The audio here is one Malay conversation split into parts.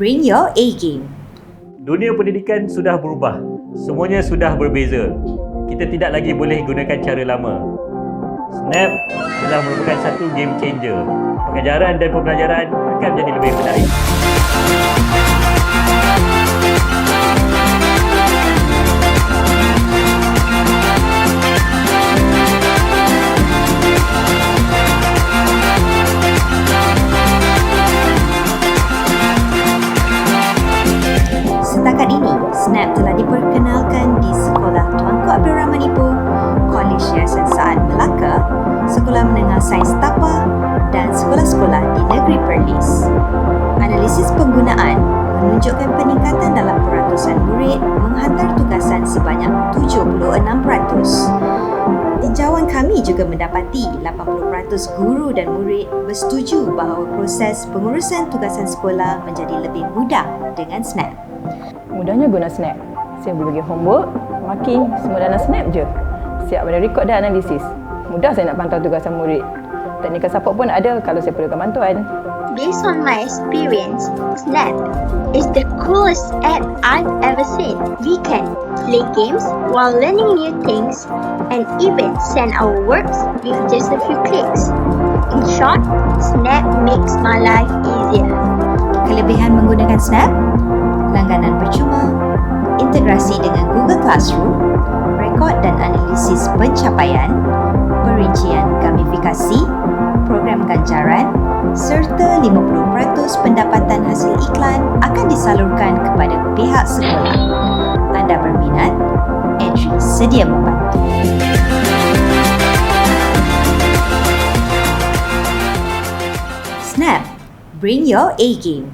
Bring your A game. Dunia pendidikan sudah berubah. Semuanya sudah berbeza. Kita tidak lagi boleh gunakan cara lama. Snap telah merupakan satu game changer. Pengajaran dan pembelajaran akan menjadi lebih menarik. Setakat ini, Snap telah diperkenalkan di Sekolah Tuanku Abdul Rahman Ipoh, Kolej Yayasan Saad Melaka, Sekolah Menengah Sains Tapa dan sekolah-sekolah di Negeri Perlis. Analisis penggunaan menunjukkan peningkatan dalam peratusan murid menghantar tugasan sebanyak 76%. Tinjauan kami juga mendapati 80% guru dan murid bersetuju bahawa proses pengurusan tugasan sekolah menjadi lebih mudah dengan Snap. Mudahnya guna Snap. Saya boleh bagi homework, marking, semua dalam Snap je. Siap pada rekod dan analisis. Mudah saya nak pantau tugasan murid. Technical support pun ada kalau saya perlukan bantuan. Based on my experience, Snap is the coolest app I've ever seen. We can play games while learning new things and even send our works with just a few clicks. In short, Snap makes my life easier. Kelebihan menggunakan Snap: langganan percuma, integrasi dengan Google Classroom, rekod dan analisis pencapaian, perincian gamifikasi, program ganjaran serta 50% pendapatan hasil iklan akan disalurkan kepada pihak sekolah. Anda berminat? Entry sedia membantu. Snap, bring your A game.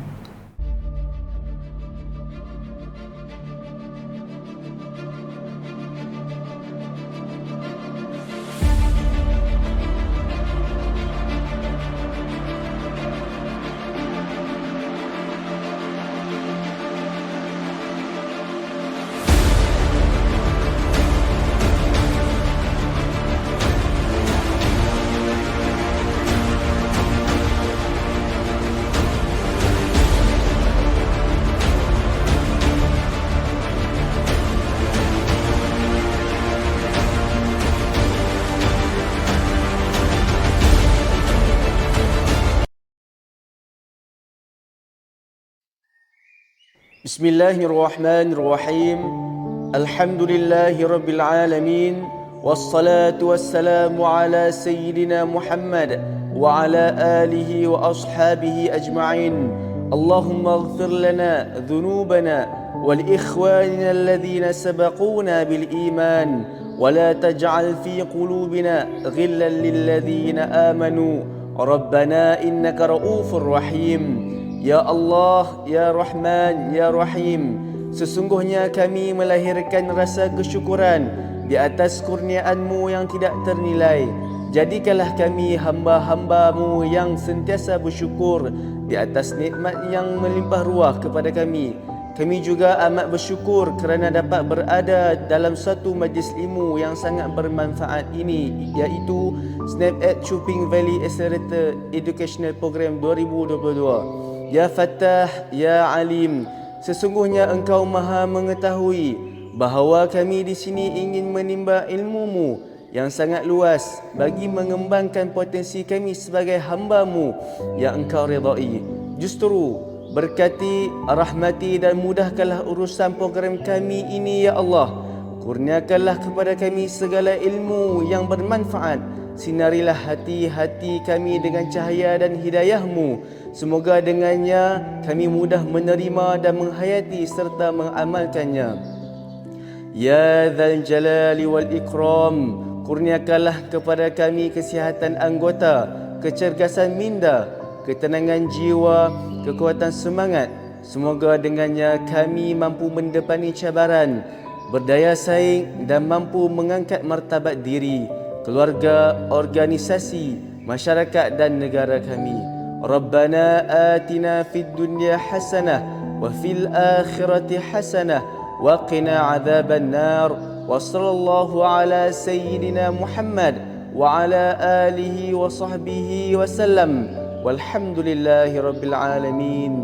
Bismillahirrahmanirrahim. Alhamdulillahi rabbil alamin. Wassalatu wassalamu ala sayyidina Muhammad wa ala alihi wa ashabihi ajma'in. Allahumma ighfir lana dhunubana wal ikhwanina alladhina sabaquna bil iman wa la taj'al fi qulubina ghillan lil ladhina amanu. Rabbana innaka ra'ufur rahim. Ya Allah, Ya Rahman, Ya Rahim, sesungguhnya kami melahirkan rasa kesyukuran di atas kurniaan-Mu yang tidak ternilai. Jadikanlah kami hamba-hamba-Mu yang sentiasa bersyukur di atas nikmat yang melimpah ruah kepada kami. Kami juga amat bersyukur kerana dapat berada dalam satu majlis ilmu yang sangat bermanfaat ini, iaitu Snap at Chuping Valley Accelerator Educational Program 2022. Ya Fattah, Ya Alim, sesungguhnya Engkau Maha mengetahui bahawa kami di sini ingin menimba ilmu-Mu yang sangat luas bagi mengembangkan potensi kami sebagai hamba-Mu yang Engkau redai. Justru berkati, rahmati dan mudahkanlah urusan program kami ini, Ya Allah. Kurniakanlah kepada kami segala ilmu yang bermanfaat. Sinarilah hati-hati kami dengan cahaya dan hidayah-Mu. Semoga dengannya kami mudah menerima dan menghayati serta mengamalkannya. Ya Dzal Jalali wal Ikram, kurniakanlah kepada kami kesihatan anggota, kecergasan minda, ketenangan jiwa, kekuatan semangat. Semoga dengannya kami mampu mendepani cabaran, berdaya saing dan mampu mengangkat martabat diri, keluarga, organisasi, masyarakat dan negara kami. Rabbana atina fid dunya hasanah wa fil akhirati hasanah wa qina adzaban nar. Wa sallallahu ala sayyidina Muhammad wa ala alihi wa sahbihi wa sallam. Walhamdulillahi rabbil alamin.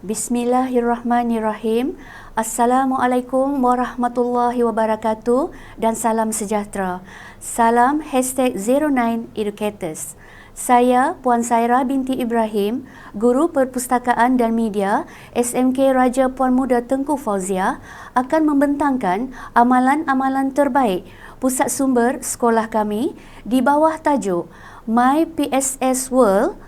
Bismillahirrahmanirrahim. Assalamualaikum warahmatullahi wabarakatuh dan salam sejahtera. Salam #09 Educators. Saya Puan Saira binti Ibrahim, Guru Perpustakaan dan Media SMK Raja Puan Muda Tengku Fauzia, akan membentangkan amalan-amalan terbaik pusat sumber sekolah kami di bawah tajuk My PSS World.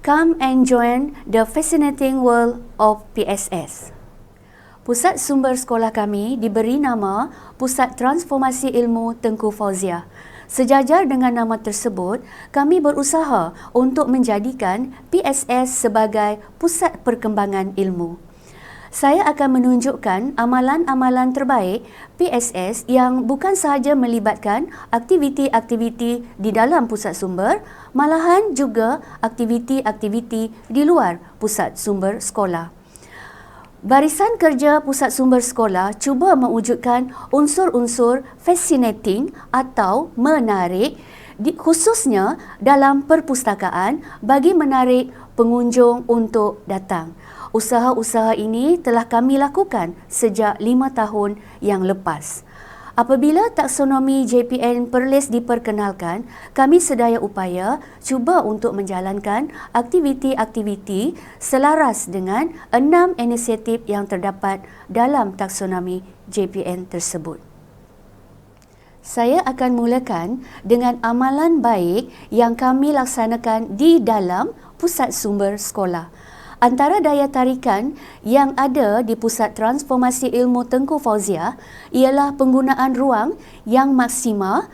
Come and join the fascinating world of PSS. Pusat sumber sekolah kami diberi nama Pusat Transformasi Ilmu Tengku Fauzia. Sejajar dengan nama tersebut, kami berusaha untuk menjadikan PSS sebagai pusat perkembangan ilmu. Saya akan menunjukkan amalan-amalan terbaik PSS yang bukan sahaja melibatkan aktiviti-aktiviti di dalam pusat sumber, malahan juga aktiviti-aktiviti di luar pusat sumber sekolah. Barisan kerja pusat sumber sekolah cuba mewujudkan unsur-unsur fascinating atau menarik khususnya dalam perpustakaan bagi menarik pengunjung untuk datang. Usaha-usaha ini telah kami lakukan sejak 5 tahun yang lepas. Apabila taksonomi JPN Perlis diperkenalkan, kami sedaya upaya cuba untuk menjalankan aktiviti-aktiviti selaras dengan 6 inisiatif yang terdapat dalam taksonomi JPN tersebut. Saya akan mulakan dengan amalan baik yang kami laksanakan di dalam pusat sumber sekolah. Antara daya tarikan yang ada di Pusat Transformasi Ilmu Tengku Fauzia ialah penggunaan ruang yang maksima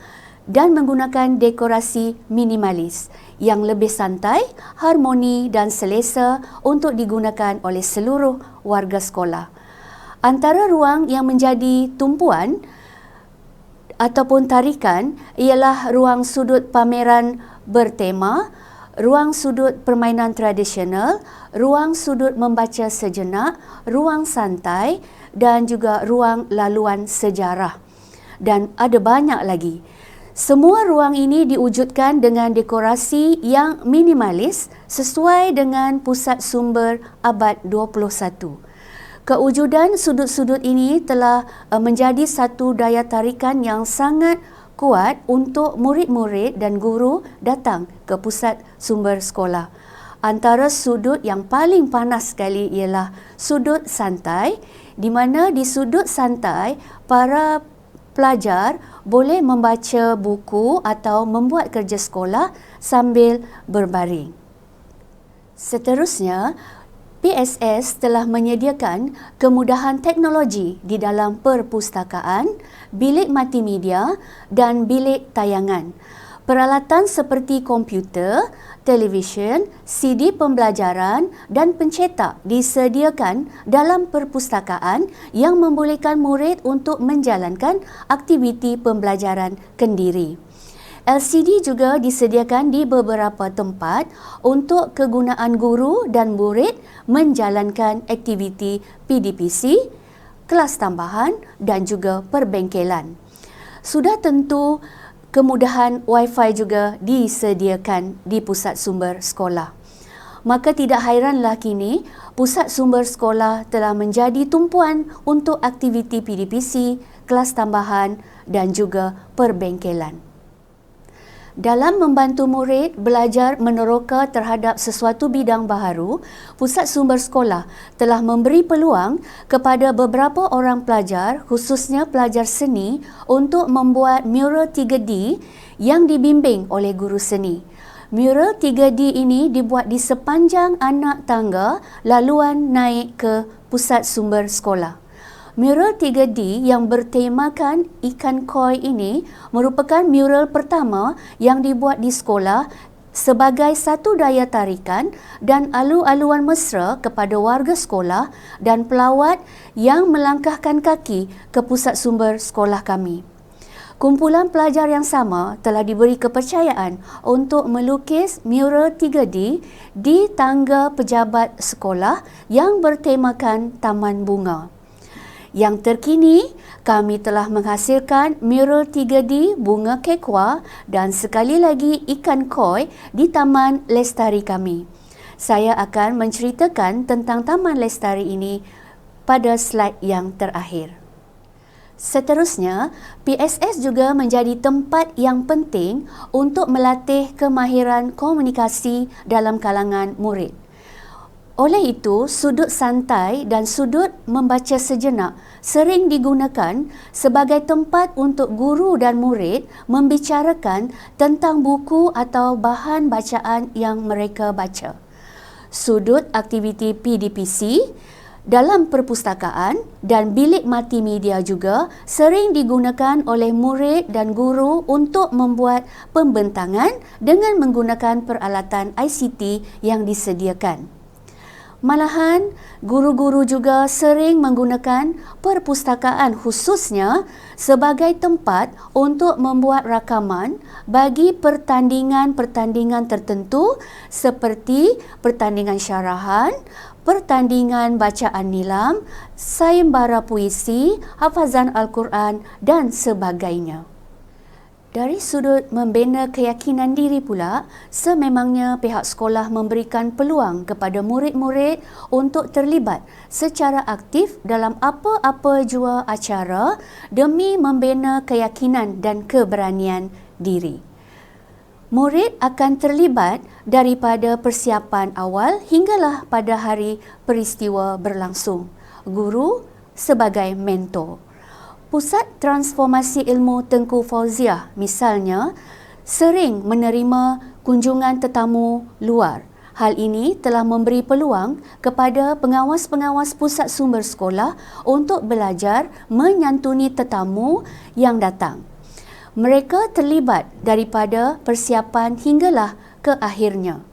dan menggunakan dekorasi minimalis yang lebih santai, harmoni dan selesa untuk digunakan oleh seluruh warga sekolah. Antara ruang yang menjadi tumpuan ataupun tarikan ialah ruang sudut pameran bertema, ruang sudut permainan tradisional, ruang sudut membaca sejenak, ruang santai dan juga ruang laluan sejarah. Dan ada banyak lagi. Semua ruang ini diwujudkan dengan dekorasi yang minimalis sesuai dengan pusat sumber abad 21. Kewujudan sudut-sudut ini telah menjadi satu daya tarikan yang sangat kuat untuk murid-murid dan guru datang ke pusat sumber sekolah. Antara sudut yang paling panas sekali ialah sudut santai, di mana di sudut santai para pelajar boleh membaca buku atau membuat kerja sekolah sambil berbaring. Seterusnya, PSS telah menyediakan kemudahan teknologi di dalam perpustakaan, bilik multimedia dan bilik tayangan. Peralatan seperti komputer, televisyen, CD pembelajaran dan pencetak disediakan dalam perpustakaan yang membolehkan murid untuk menjalankan aktiviti pembelajaran kendiri. LCD juga disediakan di beberapa tempat untuk kegunaan guru dan murid menjalankan aktiviti PDPC, kelas tambahan dan juga perbengkelan. Sudah tentu kemudahan Wi-Fi juga disediakan di pusat sumber sekolah. Maka tidak hairanlah kini pusat sumber sekolah telah menjadi tumpuan untuk aktiviti PDPC, kelas tambahan dan juga perbengkelan. Dalam membantu murid belajar meneroka terhadap sesuatu bidang baharu, pusat sumber sekolah telah memberi peluang kepada beberapa orang pelajar, khususnya pelajar seni, untuk membuat mural 3D yang dibimbing oleh guru seni. Mural 3D ini dibuat di sepanjang anak tangga laluan naik ke pusat sumber sekolah. Mural 3D yang bertemakan ikan koi ini merupakan mural pertama yang dibuat di sekolah sebagai satu daya tarikan dan alu-aluan mesra kepada warga sekolah dan pelawat yang melangkahkan kaki ke pusat sumber sekolah kami. Kumpulan pelajar yang sama telah diberi kepercayaan untuk melukis mural 3D di tangga pejabat sekolah yang bertemakan Taman Bunga. Yang terkini, kami telah menghasilkan mural 3D bunga kekwa dan sekali lagi ikan koi di Taman Lestari kami. Saya akan menceritakan tentang Taman Lestari ini pada slide yang terakhir. Seterusnya, PSS juga menjadi tempat yang penting untuk melatih kemahiran komunikasi dalam kalangan murid. Oleh itu, sudut santai dan sudut membaca sejenak sering digunakan sebagai tempat untuk guru dan murid membicarakan tentang buku atau bahan bacaan yang mereka baca. Sudut aktiviti PDPC dalam perpustakaan dan bilik multimedia juga sering digunakan oleh murid dan guru untuk membuat pembentangan dengan menggunakan peralatan ICT yang disediakan. Malahan, guru-guru juga sering menggunakan perpustakaan khususnya sebagai tempat untuk membuat rakaman bagi pertandingan-pertandingan tertentu seperti pertandingan syarahan, pertandingan bacaan nilam, sayembara puisi, hafazan Al-Quran dan sebagainya. Dari sudut membina keyakinan diri pula, sememangnya pihak sekolah memberikan peluang kepada murid-murid untuk terlibat secara aktif dalam apa-apa jua acara demi membina keyakinan dan keberanian diri. Murid akan terlibat daripada persiapan awal hinggalah pada hari peristiwa berlangsung. Guru sebagai mentor. Pusat Transformasi Ilmu Tengku Fauziah misalnya sering menerima kunjungan tetamu luar. Hal ini telah memberi peluang kepada pengawas-pengawas pusat sumber sekolah untuk belajar menyantuni tetamu yang datang. Mereka terlibat daripada persiapan hinggalah ke akhirnya.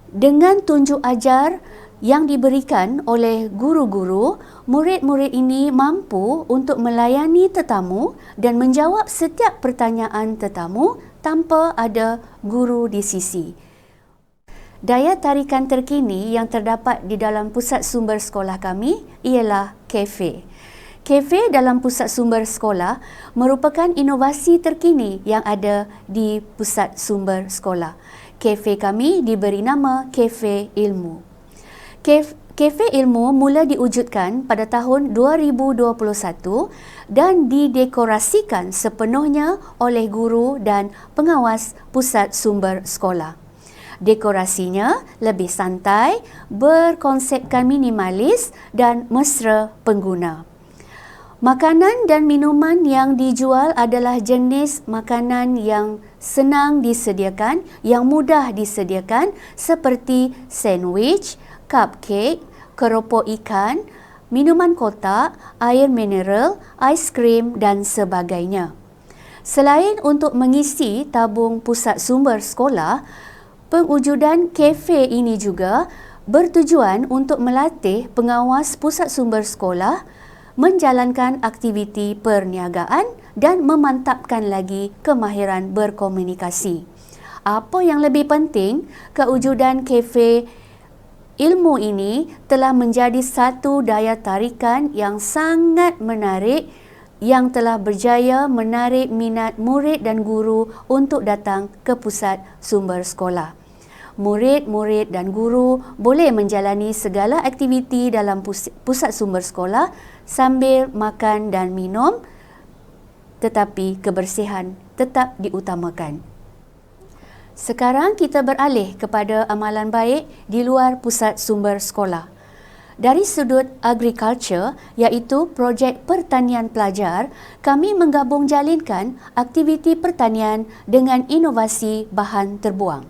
Dengan tunjuk ajar yang diberikan oleh guru-guru, murid-murid ini mampu untuk melayani tetamu dan menjawab setiap pertanyaan tetamu tanpa ada guru di sisi. Daya tarikan terkini yang terdapat di dalam pusat sumber sekolah kami ialah kafe. Kafe dalam pusat sumber sekolah merupakan inovasi terkini yang ada di pusat sumber sekolah. Kafe kami diberi nama Kafe Ilmu. Kafe Ilmu mula diwujudkan pada tahun 2021 dan didekorasikan sepenuhnya oleh guru dan pengawas pusat sumber sekolah. Dekorasinya lebih santai, berkonsepkan minimalis dan mesra pengguna. Makanan dan minuman yang dijual adalah jenis makanan yang senang disediakan, yang mudah disediakan seperti sandwich, cupcake, keropok ikan, minuman kotak, air mineral, aiskrim dan sebagainya. Selain untuk mengisi tabung pusat sumber sekolah, pengujudan kafe ini juga bertujuan untuk melatih pengawas pusat sumber sekolah menjalankan aktiviti perniagaan dan memantapkan lagi kemahiran berkomunikasi. Apa yang lebih penting, kewujudan kafe ilmu ini telah menjadi satu daya tarikan yang sangat menarik yang telah berjaya menarik minat murid dan guru untuk datang ke pusat sumber sekolah. Murid-murid dan guru boleh menjalani segala aktiviti dalam pusat sumber sekolah sambil makan dan minum, tetapi kebersihan tetap diutamakan. Sekarang kita beralih kepada amalan baik di luar pusat sumber sekolah. Dari sudut agriculture, iaitu projek pertanian pelajar, kami menggabung jalinkan aktiviti pertanian dengan inovasi bahan terbuang.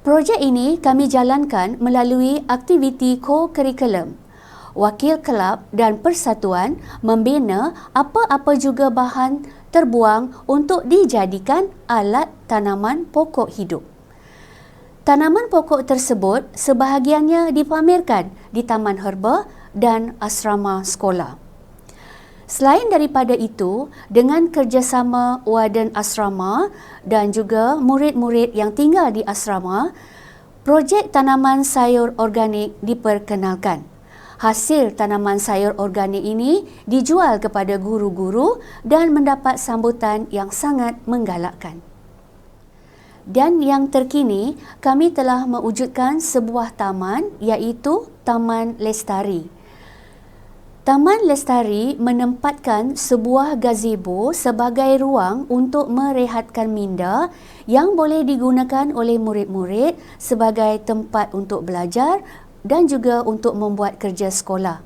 Projek ini kami jalankan melalui aktiviti co-curriculum. Wakil kelab dan persatuan membina apa-apa juga bahan terbuang untuk dijadikan alat tanaman pokok hidup. Tanaman pokok tersebut sebahagiannya dipamerkan di taman herba dan asrama sekolah. Selain daripada itu, dengan kerjasama warden asrama dan juga murid-murid yang tinggal di asrama, projek tanaman sayur organik diperkenalkan. Hasil tanaman sayur organik ini dijual kepada guru-guru dan mendapat sambutan yang sangat menggalakkan. Dan yang terkini, kami telah mewujudkan sebuah taman iaitu Taman Lestari. Taman Lestari menempatkan sebuah gazebo sebagai ruang untuk merehatkan minda yang boleh digunakan oleh murid-murid sebagai tempat untuk belajar dan juga untuk membuat kerja sekolah.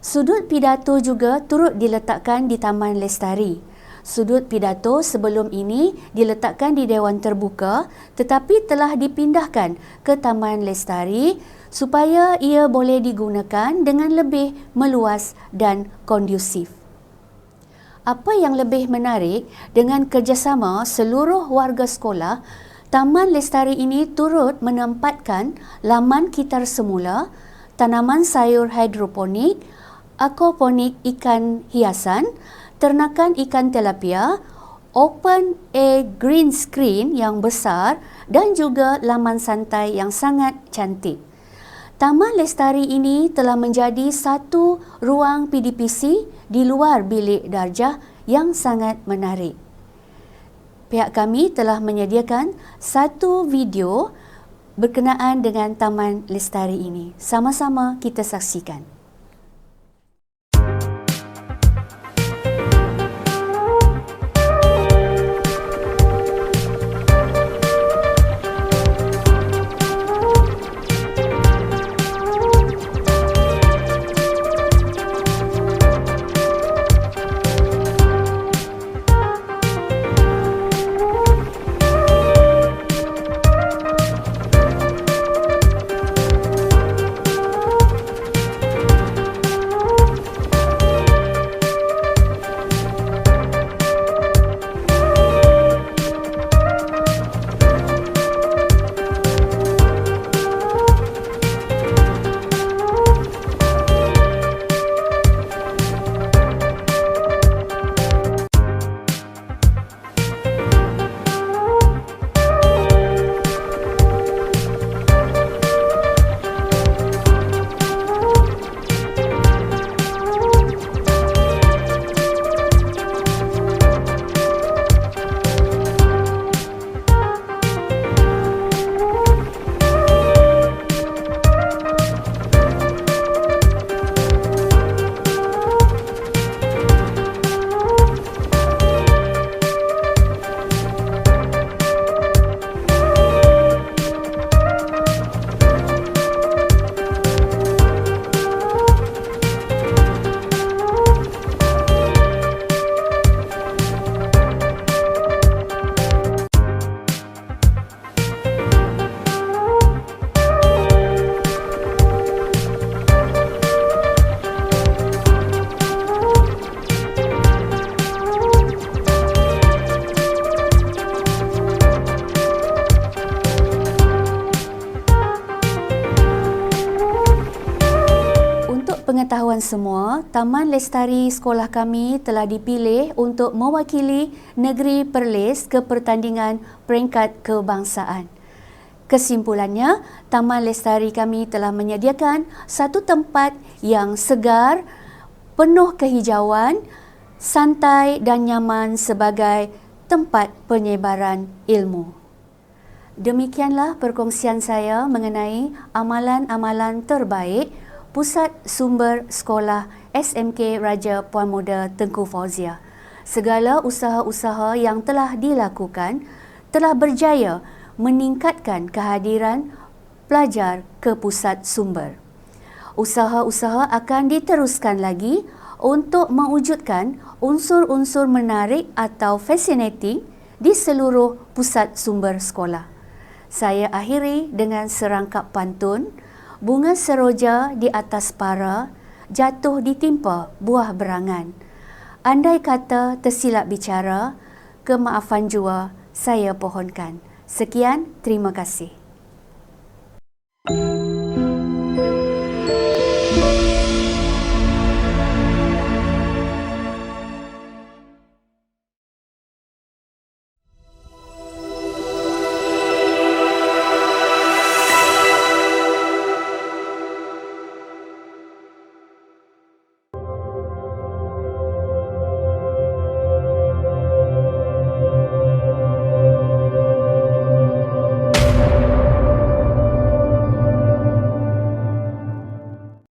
Sudut pidato juga turut diletakkan di Taman Lestari. Sudut pidato sebelum ini diletakkan di Dewan Terbuka tetapi telah dipindahkan ke Taman Lestari supaya ia boleh digunakan dengan lebih meluas dan kondusif. Apa yang lebih menarik, dengan kerjasama seluruh warga sekolah, Taman Lestari ini turut menempatkan laman kitar semula, tanaman sayur hidroponik, aquaponik ikan hiasan, ternakan ikan tilapia, open air green screen yang besar dan juga laman santai yang sangat cantik. Taman Lestari ini telah menjadi satu ruang PDPC di luar bilik darjah yang sangat menarik. Pihak kami telah menyediakan satu video berkenaan dengan Taman Lestari ini. Sama-sama kita saksikan. Pengetahuan semua, Taman Lestari sekolah kami telah dipilih untuk mewakili negeri Perlis ke pertandingan peringkat kebangsaan. Kesimpulannya, Taman Lestari kami telah menyediakan satu tempat yang segar, penuh kehijauan, santai dan nyaman sebagai tempat penyebaran ilmu. Demikianlah perkongsian saya mengenai amalan-amalan terbaik Pusat Sumber Sekolah SMK Raja Puan Muda Tengku Fauzia. Segala usaha-usaha yang telah dilakukan telah berjaya meningkatkan kehadiran pelajar ke pusat sumber. Usaha-usaha akan diteruskan lagi untuk mewujudkan unsur-unsur menarik atau fascinating di seluruh pusat sumber sekolah. Saya akhiri dengan serangkap pantun. Bunga seroja di atas para, jatuh ditimpa buah berangan. Andai kata tersilap bicara, kemaafan jua saya pohonkan. Sekian, terima kasih.